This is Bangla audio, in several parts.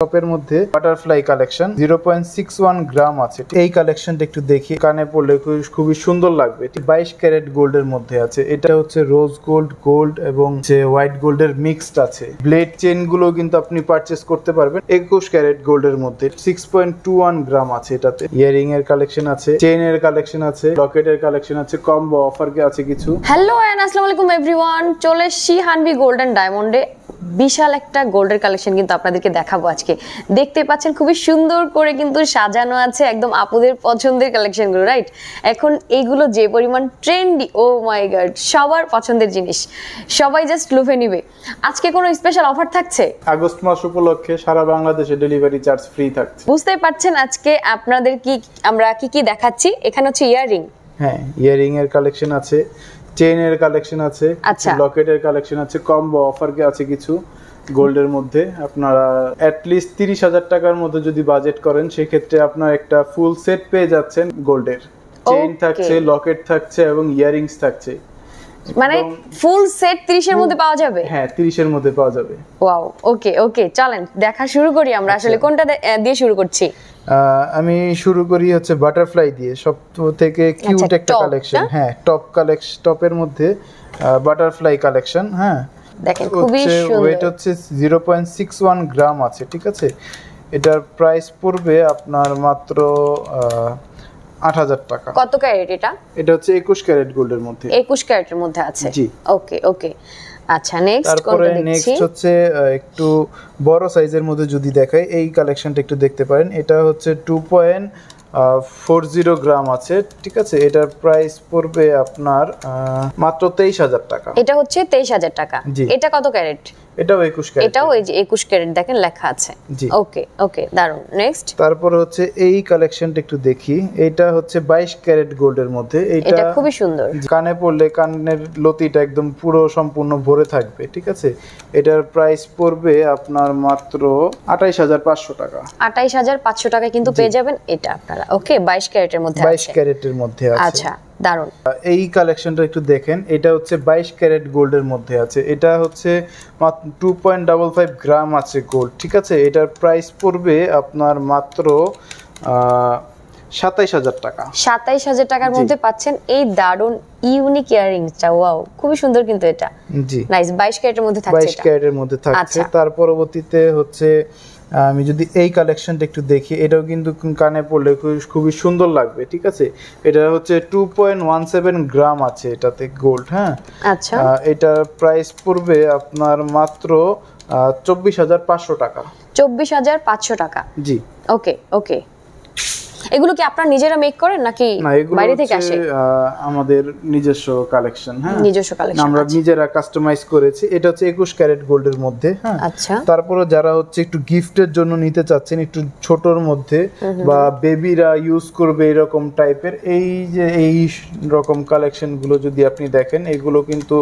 টপের মধ্যে বাটারফ্লাই কালেকশন 0.61 গ্রাম আছে। এই কালেকশনটা একটু দেখি, কানে পড়লে খুবই সুন্দর লাগবে। 22 ক্যারেট গোল্ডের মধ্যে আছে। এটা হচ্ছে রোজ গোল্ড এবং যে হোয়াইট গোল্ডের মিক্সড আছে। ব্লেড চেন গুলো কিন্তু আপনি পারচেজ করতে পারবেন 21 ক্যারেট গোল্ডের মধ্যে। 6.21 গ্রাম আছে এটাতে। ইয়ারিং এর কালেকশন আছে, চেন এর কালেকশন আছে, লকেটের কালেকশন আছে, কম্বো অফার আছে কিছু। হ্যালো এন্ড আসসালামু আলাইকুম এভরিওয়ান, চলে এসেছি হানবি গোল্ড এন্ড ডায়মন্ডে। বিশাল একটা গোল্ডের কালেকশন কিন্তু আপনাদেরকে দেখাবো আজকে। দেখতে পাচ্ছেন খুবই সুন্দর করে কিন্তু সাজানো আছে, একদম আপুদের পছন্দের কালেকশনগুলো, রাইট? এখন এইগুলো যে পরিমাণ ট্রেন্ডি, ও মাই গড, সবার পছন্দের জিনিস, সবাই জাস্ট লুফে নিবে। আজকে কোনো স্পেশাল অফার থাকছে আগস্ট মাস উপলক্ষে, সারা বাংলাদেশে ডেলিভারি চার্জ ফ্রি থাকছে। বুঝতেই পারছেন আজকে আপনাদের আমরা কি দেখাচ্ছি। এখানে হচ্ছে ইয়ারিং, হ্যাঁ ইয়ারিং এর কালেকশন আছে, চেইনের কালেকশন আছে, আচ্ছা, লকেটের কালেকশন আছে, কম্বো অফার আছে কিছু গোল্ডের মধ্যে। আপনারা অ্যাট লিস্ট 30,000 টাকার মধ্যে যদি বাজেট করেন, সেক্ষেত্রে আপনার একটা ফুল সেট পেয়ে যাচ্ছেন গোল্ডের। চেইন থাকছে, লকেট থাকছে এবং ইয়ারিংস থাকছে। মানে ফুল সেট 30 এর মধ্যে পাওয়া যাবে? হ্যাঁ 30 এর মধ্যে পাওয়া যাবে। ওয়াও, ওকে চলেন দেখা শুরু করি আমরা। আসলে কোনটা দিয়ে শুরু করছি? আমি শুরু করি হচ্ছে বাটারফ্লাই দিয়ে, সব থেকে কিউট একটা কালেকশন। হ্যাঁ টপের মধ্যে বাটারফ্লাই কালেকশন। হ্যাঁ দেখেন খুবই সুন্দর। ওয়েট হচ্ছে 0.61 গ্রাম আছে, ঠিক আছে। এটার প্রাইস পড়বে আপনার মাত্র 8,000 টাকা। কত ক্যারেট এটা? এটা হচ্ছে 21 ক্যারেট গোল্ডের মধ্যে। 21 ক্যারেটের মধ্যে আছে, জি। ওকে আচ্ছা, নেক্সট কোনটা দেখছি? নেক্সট হচ্ছে একটু বড় সাইজের মধ্যে যদি দেখাই, এই কালেকশনটা একটু দেখতে পারেন। এটা হচ্ছে 2.40 গ্রাম আছে, ঠিক আছে। এটার প্রাইস পড়বে আপনার মাত্র 23,000 টাকা। এটা হচ্ছে 23,000 টাকা। এটা কত ক্যারেট? এটাও 21 ক্যারেট। এটাও এই যে 21 ক্যারেট, দেখেন লেখা আছে। ওকে দারুন। নেক্সট তারপর হচ্ছে এই কালেকশনটা একটু দেখি। এটা হচ্ছে 22 ক্যারেট গোল্ডের মধ্যে। এটা খুবই সুন্দর। কানে পড়লে কানের লতিটা একদম পুরো সম্পূর্ণ ভরে থাকবে, ঠিক আছে। এটার প্রাইস পড়বে আপনার মাত্র 28,500 টাকা। 28,500 টাকা কিন্তু পেয়ে যাবেন এটা আপনারা। ওকে, 22 ক্যারেটের মধ্যে আছে। 22 ক্যারেটের মধ্যে আছে। আচ্ছা দারুন। এই কালেকশনটা একটু দেখেন। এটা হচ্ছে 22 ক্যারেট গোল্ডের মধ্যে আছে। এটা হচ্ছে 2.55 গ্রাম আছে গোল্ড, ঠিক আছে। এটার প্রাইস পড়বে আপনার মাত্র 27,000 টাকা। 27,000 টাকার মধ্যে পাচ্ছেন এই দারুন ইউনিক ইয়ারিংসটা। ওয়াও, খুবই সুন্দর কিন্তু এটা। জি নাইস। 22 ক্যারেটের মধ্যে থাকছে। 22 ক্যারেটের মধ্যে থাকছে। তার পরবর্তীতে হচ্ছে আমি যদি এই কালেকশনটা একটু দেখি, এটাও কিন্তু কানে পড়লে খুবই সুন্দর লাগবে, ঠিক আছে। এটা হচ্ছে 2.17 গ্রাম আছে এটাতে গোল্ড। হ্যাঁ আচ্ছা, এটার প্রাইস পড়বে আপনার মাত্র 24,500 টাকা। 24,500 টাকা, জি। ওকে এগুলো কি আপনারা নিজেরা মেক করেন নাকি বাইরে থেকে আসে? আমাদের নিজস্ব কালেকশন। হ্যাঁ নিজস্ব কালেকশন, আমরা নিজেরা কাস্টমাইজ করেছি। এটা হচ্ছে 21 ক্যারেট গোল্ডের মধ্যে। হ্যাঁ আচ্ছা। তারপরে যারা হচ্ছে একটু গিফটের জন্য নিতে চাচ্ছেন, একটু ছোটর মধ্যে বা বেবিরা ইউজ করবে এরকম টাইপের, এই রকম কালেকশন গুলো যদি আপনি দেখেন, এগুলো কিন্তু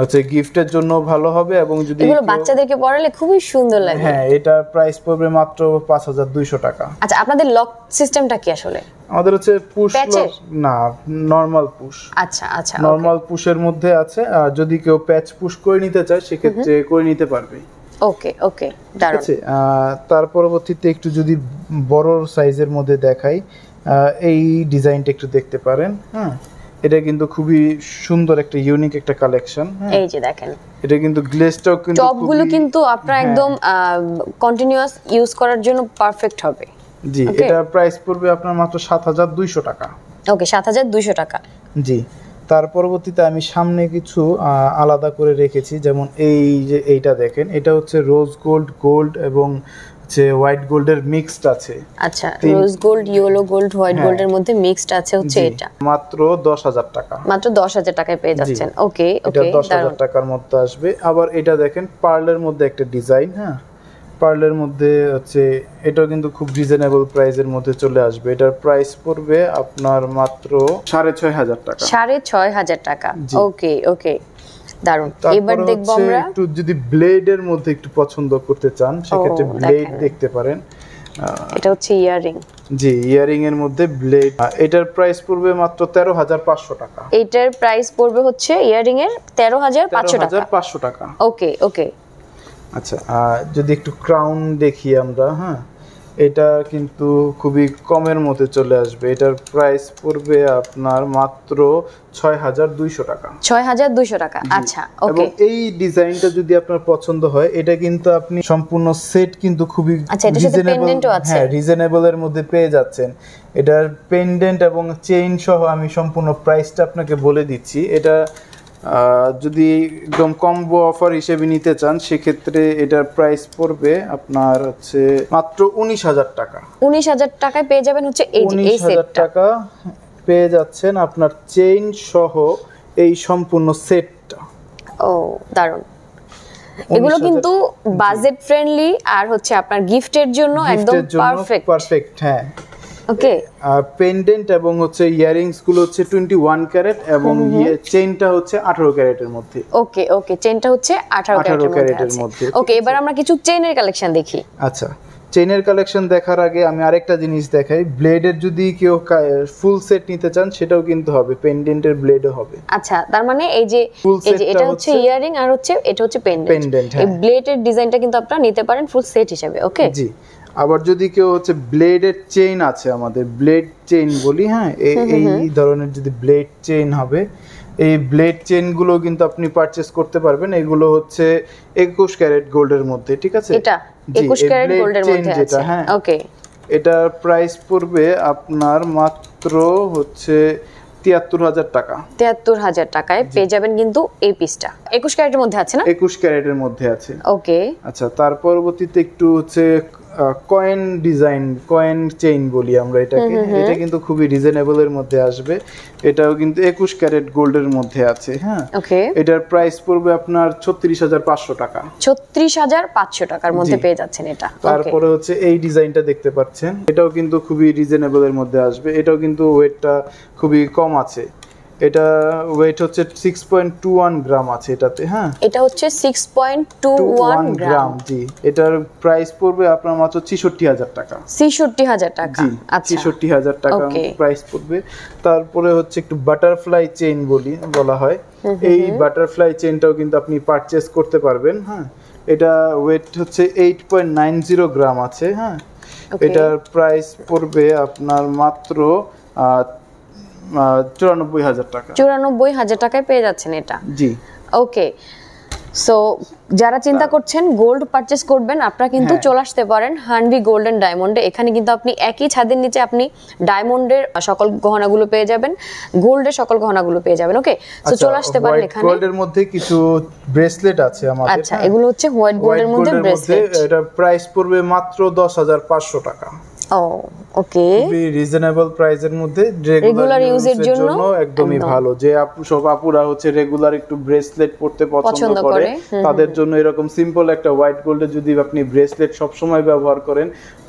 হচ্ছে গিফটের জন্য ভালো হবে এবং যদি এগুলো বাচ্চাদেরকে পরালে খুবই সুন্দর লাগে। হ্যাঁ, এটার প্রাইস পড়বে মাত্র 5,200 টাকা। আচ্ছা, আপনাদের লক সিস্টেমটা কি আসলে? আমাদের হচ্ছে পুশ লক না, নরমাল পুশ। আচ্ছা নরমাল পুশের মধ্যে আছে। আর যদি কেউ প্যাচ পুশ করে নিতে চায়, সেক্ষেত্রে করে নিতে পারবে। ওকে দারুণ। আছে তার পরবর্তীতে একটু যদি বড় সাইজের মধ্যে দেখাই, এই ডিজাইনটা একটু দেখতে পারেন। হ্যাঁ এটা কিন্তু খুবই সুন্দর একটা ইউনিক একটা কালেকশন। এই যে দেখেন, এটা কিন্তু গ্লেজটাও কিন্তু টপগুলো কিন্তু আপনারা একদম কন্টিনিউয়াস ইউজ করার জন্য পারফেক্ট হবে। জি, এটা প্রাইস পড়বে আপনার মাত্র 7,200 টাকা। ওকে, 7,200 টাকা। জি, তার পরবর্তীতে আমি সামনে কিছু আলাদা করে রেখেছি। যেমন এই যে এইটা দেখেন, এটা হচ্ছে রোজ গোল্ড এবং যে হোয়াইট গোল্ডের মিক্সড আছে। আচ্ছা, rose gold, yellow gold, white গোল্ডের মধ্যে মিক্সড আছে হচ্ছে এটা। মাত্র 10,000 টাকা। মাত্র 10,000 টাকায় পেয়ে যাচ্ছেন। ওকে এটা 10,000 টাকার মধ্যে আসবে। আবার এটা দেখেন পার্লের মধ্যে একটা ডিজাইন। হ্যাঁ পার্লের মধ্যে হচ্ছে, এটাও কিন্তু খুব রিজনেবল প্রাইসের মধ্যে চলে আসবে। এটার প্রাইস পড়বে আপনার মাত্র 6,500 টাকা। 6,500 টাকা। ওকে দারুন। এবার দেখব আমরা একটু যদি ব্লেডের মধ্যে একটু পছন্দ করতে চান, সেক্ষেত্রে ব্লেড দেখতে পারেন। এটা হচ্ছে ইয়ারিং। জি, ইয়ারিং এর মধ্যে ব্লেড। এটার প্রাইস পড়বে মাত্র 13,500 টাকা। এটার প্রাইস পড়বে হচ্ছে ইয়ারিং এর 13,500 টাকা। ওকে। আচ্ছা, যদি একটু ক্রাউন দেখি আমরা, হ্যাঁ, এটা কিন্তু খুবই কমের মধ্যে চলে আসবে। এটার প্রাইস পড়বে আপনার মাত্র ৬,২০০ টাকা। ৬,২০০ টাকা। আচ্ছা, ওকে। এবং এই ডিজাইনটা যদি আপনার পছন্দ হয়, এটা কিন্তু আপনি সম্পূর্ণ সেট কিন্তু খুবই রিজনেবল এর মধ্যে পেয়ে যাচ্ছেন। এটার পেন্ডেন্ট এবং চেইন সহ আমি সম্পূর্ণ প্রাইসটা আপনাকে বলে দিচ্ছি। এটা যদি একদম কম্বো অফার হিসেবে নিতে চান, সেক্ষেত্রে এটার প্রাইস পড়বে আপনার হচ্ছে মাত্র ১৯,০০০ টাকা। ১৯,০০০ টাকায় পেয়ে যাবেন হচ্ছে এই সেটটা। ১৯,০০০ টাকা পেয়ে যাচ্ছেন আপনার চেইন সহ এই সম্পূর্ণ সেটটা। ও দারুণ। এগুলো কিন্তু বাজেট ফ্রেন্ডলি আর হচ্ছে আপনার গিফটের জন্য একদম পারফেক্ট। হ্যাঁ, ওকে। পেন্ডেন্ট এবং হচ্ছে ইয়ারিংস গুলো হচ্ছে 21 ক্যারেট এবং চেইনটা হচ্ছে 18 ক্যারেটের মধ্যে। ওকে ওকে, চেইনটা হচ্ছে 18 ক্যারেটের মধ্যে। ওকে, এবার আমরা কিছু চেইনের কালেকশন দেখি। আচ্ছা, চেইনের কালেকশন দেখার আগে আমি আরেকটা জিনিস দেখাই। ব্লেডের যদি কেউ ফুল সেট নিতে চান, সেটাও কিন্তু হবে, পেন্ডেন্টের ব্লেডও হবে। আচ্ছা, তার মানে এই যে এটা হচ্ছে ইয়ারিং আর হচ্ছে এটা হচ্ছে পেন্ডেন্ট। এই ব্লেডের ডিজাইনটা কিন্তু আপনারা নিতে পারেন ফুল সেট হিসেবে। ওকে জি। আবার যদি কেউ হচ্ছে ব্লেডের চেইন আছে, আমাদের ব্লেড চেইন বলি, হ্যাঁ, এই ধরনের যদি ব্লেড চেইন হবে, এই ব্লেড চেইনগুলো কিন্তু আপনি পারচেজ করতে পারবেন। এগুলো হচ্ছে 21 ক্যারেট গোল্ডের মধ্যে, ঠিক আছে? এটা 21 ক্যারেট গোল্ডের মধ্যে আছে। হ্যাঁ, ওকে। এটার প্রাইস পড়বে আপনার মাত্র হচ্ছে ৭৩,০০০ টাকা। ৭৩,০০০ টাকায় পেয়ে যাবেন কিন্তু এই পিসটা। 21 ক্যারেটের মধ্যে আছে না? 21 ক্যারেটের মধ্যে আছে। ওকে। আচ্ছা, তার পরবর্তীতে একটু হচ্ছে কয়েন ডিজাইন, কয়েন চেইন বলি আমরা এটাকে। এটা কিন্তু খুবই রিজনেবল এর মধ্যে আসবে। এটাও কিন্তু 21 ক্যারেট গোল্ডের মধ্যে আছে। হ্যাঁ, ওকে। এটার প্রাইস পড়বে আপনার ৩৬,৫০০ টাকা। ৩৬,৫০০ টাকার মধ্যে পেয়ে যাচ্ছেন এটা। তারপরে হচ্ছে এই ডিজাইনটা দেখতে পাচ্ছেন, এটাও কিন্তু খুবই রিজনেবল এর মধ্যে আসবে। এটাও কিন্তু ওয়েটটা খুবই কম আছে। এটা ওয়েট হচ্ছে 6.21 গ্রাম আছে এটাতে। হ্যাঁ, এটা হচ্ছে 6.21 গ্রাম। জি। এটার প্রাইস পড়বে আপনার মাত্র ৬৬,০০০ টাকা। ৬৬,০০০ টাকা। আচ্ছা, ৬৬,০০০ টাকা প্রাইস পড়বে। তারপরে হচ্ছে একটু বাটারফ্লাই চেইন বলা হয়। এই বাটারফ্লাই চেইনটাও কিন্তু আপনি পারচেজ করতে পারবেন। হ্যাঁ, এটা ওয়েট হচ্ছে 8.90 গ্রাম আছে। হ্যাঁ, এটার প্রাইস পড়বে আপনার মাত্র ৯৪,০০০ টাকা। ৯৪,০০০ টাকায় পেয়ে যাচ্ছেন এটা। জি। ওকে, সো যারা চিন্তা করছেন গোল্ড পারচেজ করবেন, আপনারা কিন্তু চলে আসতে পারেন হানভি গোল্ড এন্ড ডায়মন্ডে। এখানে কিন্তু আপনি একই ছাদের নিচে আপনি ডায়মন্ডের সকল গহনাগুলো পেয়ে যাবেন, গোল্ডের সকল গহনাগুলো পেয়ে যাবেন। ওকে, সো চলে আসতে পারেন এখানে। গোল্ডের মধ্যে কিছু ব্রেসলেট আছে আমাদের। আচ্ছা, এগুলো হচ্ছে হোয়াইট গোল্ডের মধ্যে ব্রেসলেট। এটা প্রাইস পড়বে মাত্র ১০,৫০০ টাকা। ও ওকে, খুবই রিজনেবল প্রাইসের মধ্যে, রেগুলার ইউজের জন্য একদমই ভালো। যে সব আপুরা হচ্ছে রেগুলার একটু ব্রেসলেট পরতে পছন্দ করে, তাদের জন্য এরকম সিম্পল একটা হোয়াইট গোল্ডের যদি আপনি ব্রেসলেট সব সময় ব্যবহার করেন,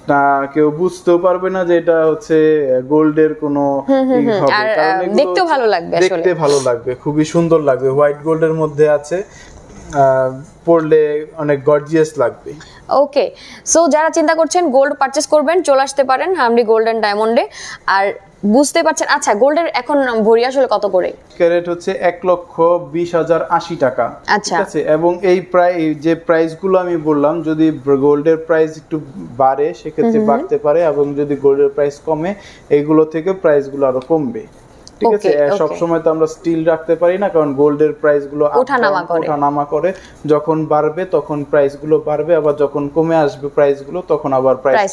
না কেউ বুঝতেও পারবে না যে এটা হচ্ছে গোল্ডের কোনো দেখতেও ভালো লাগবে, দেখতে ভালো লাগবে, খুবই সুন্দর লাগবে। হোয়াইট গোল্ডের মধ্যে আছে, পরলে অনেক গর্জিয়াস লাগবে। ওকে, সো যারা চিন্তা করছেন গোল্ড পারচেজ করবেন, চলে আসতে পারেন হানভি গোল্ড এন্ড ডায়মন্ডে। আর বুঝতে পারছেন, আচ্ছা, গোল্ডের এখন ভরি আসলে কত করে? ক্যারেট হচ্ছে ১,২০,০৮০ টাকা। আচ্ছা, ঠিক আছে। এবং এই যে প্রাইসগুলো আমি বললাম, যদি গোল্ডের প্রাইস একটু বাড়ে সেক্ষেত্রে বাড়তে পারে, এবং যদি গোল্ডের প্রাইস কমে এইগুলো থেকে প্রাইসগুলো আরো কমবে। ঠিক আছে। সব সময় তো আমরা স্টিল রাখতে পারি না, কারণ গোল্ডের প্রাইসগুলো ওঠানামা করে। যখন বাড়বে তখন প্রাইসগুলো বাড়বে, আবার যখন কমে আসবে প্রাইসগুলো তখন আবার প্রাইস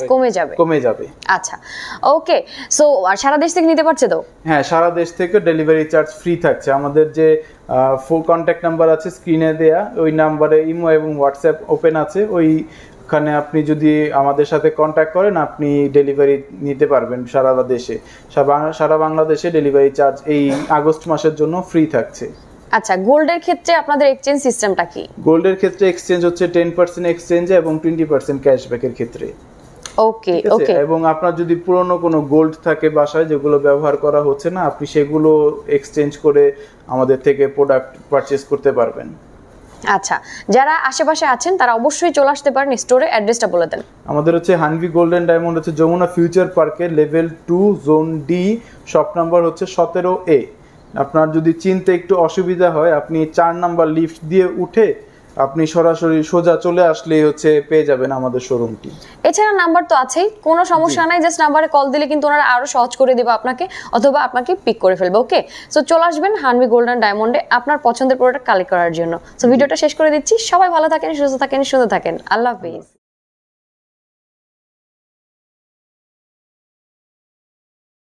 কমে যাবে। আচ্ছা, ওকে। সো আর সারা দেশ থেকে নিতে পারছে তো? হ্যাঁ, সারা দেশ থেকে ডেলিভারি চার্জ ফ্রি থাকছে। আমাদের যে ফুল কন্ট্যাক্ট নাম্বার আছে স্ক্রিনে দেয়া, ওই নাম্বারে ইমো এবং হোয়াটসঅ্যাপ ওপেন আছে। ওখানে আপনি যদি আমাদের সাথে কন্ট্যাক্ট করেন, আপনি ডেলিভারি নিতে পারবেন সারা দেশে। সারা বাংলাদেশে ডেলিভারি চার্জ এই আগস্ট মাসের জন্য ফ্রি থাকছে। আচ্ছা, গোল্ডের ক্ষেত্রে আপনাদের এক্সচেঞ্জ সিস্টেমটা কি? গোল্ডের ক্ষেত্রে এক্সচেঞ্জ হচ্ছে 10% এক্সচেঞ্জ এবং 20% ক্যাশব্যাকের ক্ষেত্রে। ওকে ওকে। এবং আপনার যদি পুরনো কোনো গোল্ড থাকে বাসায় যেগুলো ব্যবহার করা হচ্ছে না, আপনি সেগুলো এক্সচেঞ্জ করে আমাদের থেকে প্রোডাক্ট পারচেজ করতে পারবেন। আচ্ছা, যারা আশেপাশে আছেন তারা অবশ্যই চলে আসতে পারেন স্টোরে। অ্যাড্রেসটা বলে দেন। আমাদের হচ্ছে হানভি গোল্ড এন্ড ডায়মন্ড হচ্ছে যমুনা ফিউচার পার্কের level 2 zone D, shop number হচ্ছে 17A। আপনার যদি চিনতে একটু অসুবিধা হয়, আপনি 4 নাম্বার লিফট দিয়ে উঠে আপনি সরাসরি সোজা চলে আসলেই হচ্ছে পেয়ে যাবেন আমাদের শোরুমটি। এছাড়া নাম্বার তো আছেই, কোনো সমস্যা নাই, জাস্ট নাম্বারে কল দিলে কিন্তু ওনারা আরো সহজ করে দেবে আপনাকে, অথবা আপনাকে পিক করে ফেলবে। ওকে, সো চলে আসবেন হানভি গোল্ড অ্যান্ড ডায়মন্ডে আপনার পছন্দের প্রোডাক্ট কালেক্ট করার জন্য। সো ভিডিওটা শেষ করে দিচ্ছি, সবাই ভালো থাকেন, সুস্থ থাকেন, সুন্দর থাকেন, আল্লাহ হাফেজ।